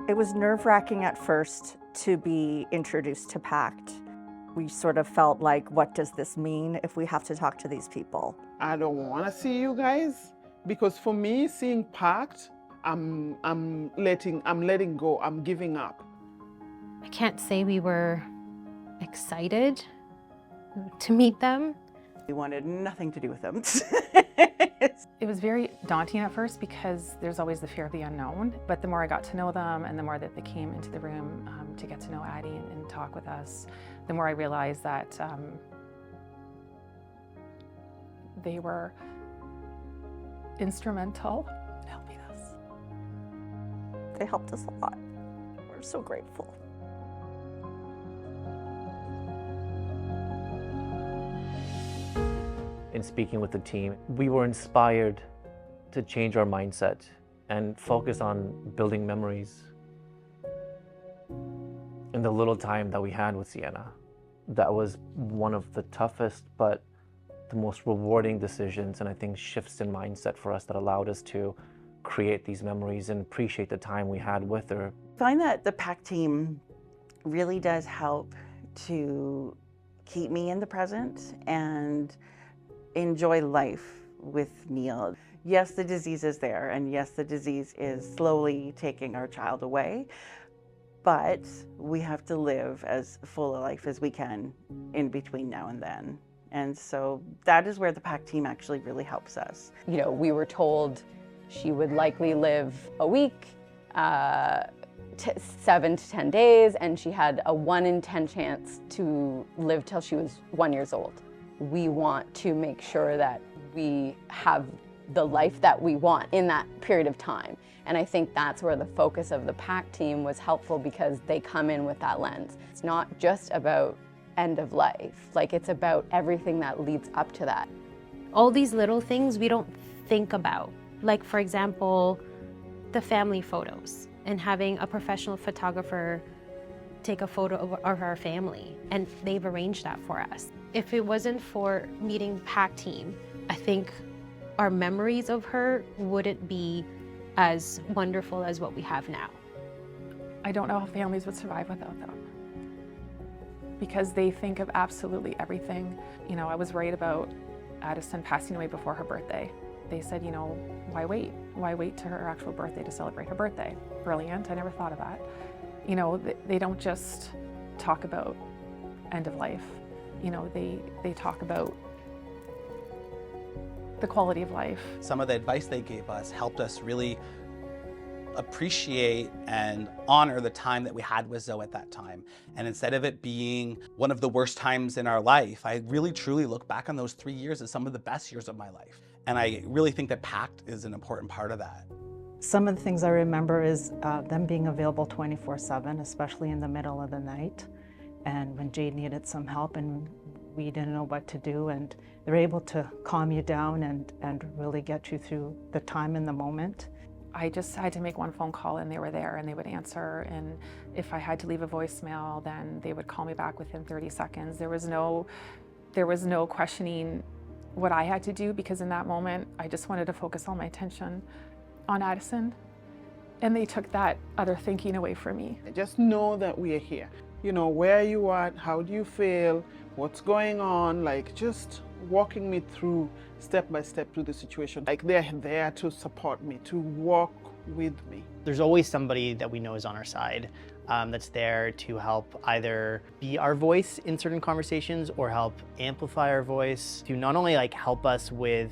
It was nerve-wracking at first to be introduced to PACT. We sort of felt like, what does this mean if we have to talk to these people? I don't want to see you guys, because for me, seeing PACT, I'm letting go, I'm giving up. I can't say we were excited to meet them. We wanted nothing to do with them. It was very daunting at first because there's always the fear of the unknown, but the more I got to know them and the more that they came into the room to get to know Addie and talk with us, the more I realized that they were instrumental in helping us. They helped us a lot. We're so grateful. In speaking with the team, we were inspired to change our mindset and focus on building memories. In the little time that we had with Sienna, that was one of the toughest but the most rewarding decisions, and I think shifts in mindset for us that allowed us to create these memories and appreciate the time we had with her. I find that the PACT team really does help to keep me in the present and enjoy life with Neil. Yes, the disease is there, and yes, the disease is slowly taking our child away, but we have to live as full a life as we can in between now and then. And so that is where the PACT team actually really helps us. You know, we were told she would likely live a week, 7 to 10 days, and she had a 1 in 10 chance to live till she was 1 year old. We want to make sure that we have the life that we want in that period of time. And I think that's where the focus of the PACT team was helpful, because they come in with that lens. It's not just about end of life, like it's about everything that leads up to that. All these little things we don't think about. Like, for example, the family photos and having a professional photographer take a photo of our family, and they've arranged that for us. If it wasn't for meeting PACT team, I think our memories of her wouldn't be as wonderful as what we have now. I don't know how families would survive without them, because they think of absolutely everything. You know, I was worried about Addison passing away before her birthday. They said, you know, why wait? Why wait to her actual birthday to celebrate her birthday? Brilliant, I never thought of that. You know, they don't just talk about end of life. You know, they talk about the quality of life. Some of the advice they gave us helped us really appreciate and honor the time that we had with Zoe at that time. And instead of it being one of the worst times in our life, I really truly look back on those 3 years as some of the best years of my life. And I really think that PACT is an important part of that. Some of the things I remember is them being available 24/7, especially in the middle of the night. And when Jade needed some help and we didn't know what to do, and they're able to calm you down and really get you through the time and the moment. I just had to make one phone call and they were there and they would answer. And if I had to leave a voicemail, then they would call me back within 30 seconds. There was no questioning what I had to do, because in that moment, I just wanted to focus all my attention on Addison. And they took that other thinking away from me. Just know that we are here. You know, where are you at? How do you feel? What's going on? Like, just walking me through step by step through the situation. Like, they're there to support me, to walk with me. There's always somebody that we know is on our side, that's there to help either be our voice in certain conversations or help amplify our voice, to not only like help us with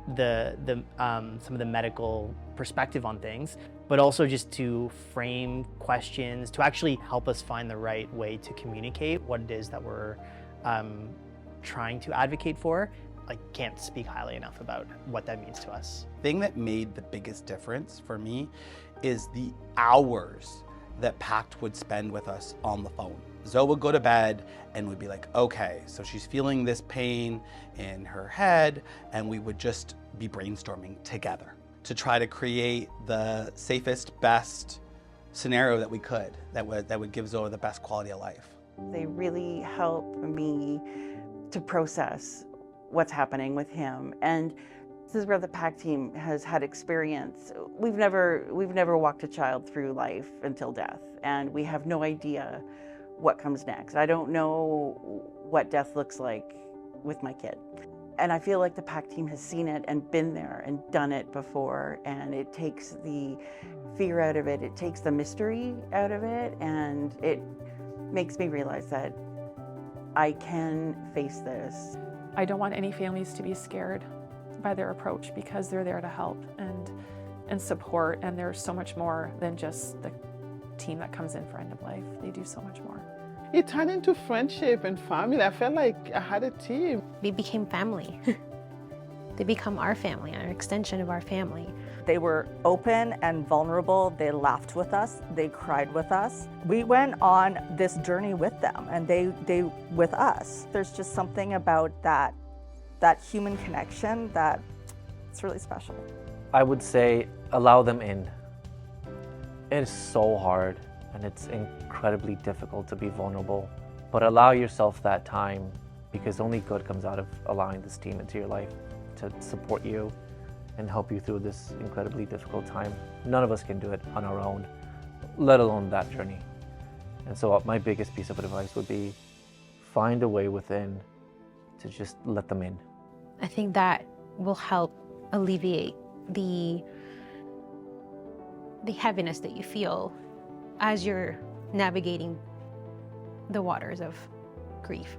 some of the medical perspective on things, but also just to frame questions, to actually help us find the right way to communicate what it is that we're trying to advocate for. I can't speak highly enough about what that means to us. The thing that made the biggest difference for me is the hours that PACT would spend with us on the phone. Zoe would go to bed and would be like, okay, so she's feeling this pain in her head, and we would just be brainstorming together to try to create the safest, best scenario that we could, that would give Zoe the best quality of life. They really help me to process what's happening with him. And This is where the PACT team has had experience. We've never walked a child through life until death, and we have no idea what comes next. I don't know what death looks like with my kid. And I feel like the PACT team has seen it and been there and done it before, and it takes the fear out of it, it takes the mystery out of it, and it makes me realize that I can face this. I don't want any families to be scared by their approach, because they're there to help and support, and there's so much more than just the team that comes in for end of life. They do so much more. It turned into friendship and family. I felt like I had a team. We became family. They become our family, an extension of our family. They were open and vulnerable. They laughed with us. They cried with us. We went on this journey with them, and they with us. There's just something about that human connection that it's really special. I would say allow them in. It is so hard and it's incredibly difficult to be vulnerable, but allow yourself that time, because only good comes out of allowing this team into your life to support you and help you through this incredibly difficult time. None of us can do it on our own, let alone that journey. And so my biggest piece of advice would be find a way within to just let them in. I think that will help alleviate the heaviness that you feel as you're navigating the waters of grief.